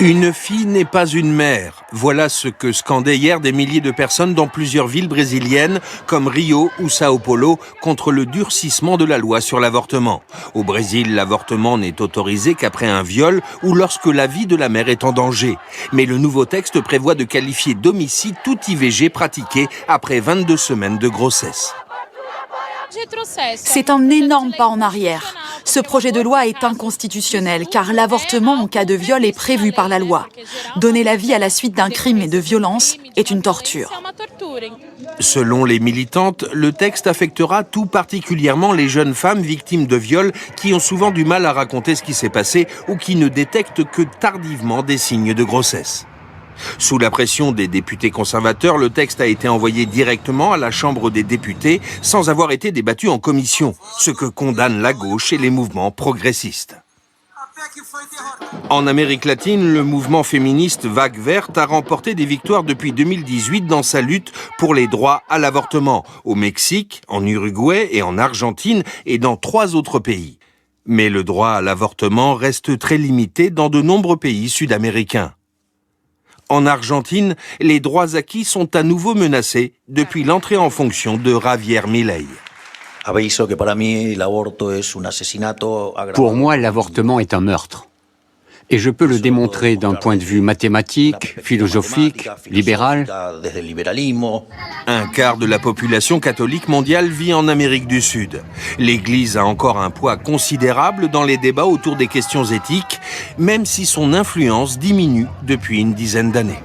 Une fille n'est pas une mère. Voilà ce que scandaient hier des milliers de personnes dans plusieurs villes brésiliennes, comme Rio ou Sao Paulo, contre le durcissement de la loi sur l'avortement. Au Brésil, l'avortement n'est autorisé qu'après un viol ou lorsque la vie de la mère est en danger. Mais le nouveau texte prévoit de qualifier d'homicide tout IVG pratiqué après 22 semaines de grossesse. C'est un énorme pas en arrière. Ce projet de loi est inconstitutionnel car l'avortement en cas de viol est prévu par la loi. Donner la vie à la suite d'un crime et de violence est une torture. Selon les militantes, le texte affectera tout particulièrement les jeunes femmes victimes de viols qui ont souvent du mal à raconter ce qui s'est passé ou qui ne détectent que tardivement des signes de grossesse. Sous la pression des députés conservateurs, le texte a été envoyé directement à la Chambre des députés sans avoir été débattu en commission, ce que condamne la gauche et les mouvements progressistes. En Amérique latine, le mouvement féministe Vague Verte a remporté des victoires depuis 2018 dans sa lutte pour les droits à l'avortement, au Mexique, en Uruguay et en Argentine et dans 3 autres pays. Mais le droit à l'avortement reste très limité dans de nombreux pays sud-américains. En Argentine, les droits acquis sont à nouveau menacés depuis l'entrée en fonction de Javier Milei. Pour moi, l'avortement est un meurtre. Et je peux le démontrer d'un point de vue mathématique, philosophique, libéral. Un quart de la population catholique mondiale vit en Amérique du Sud. L'Église a encore un poids considérable dans les débats autour des questions éthiques, même si son influence diminue depuis une dizaine d'années.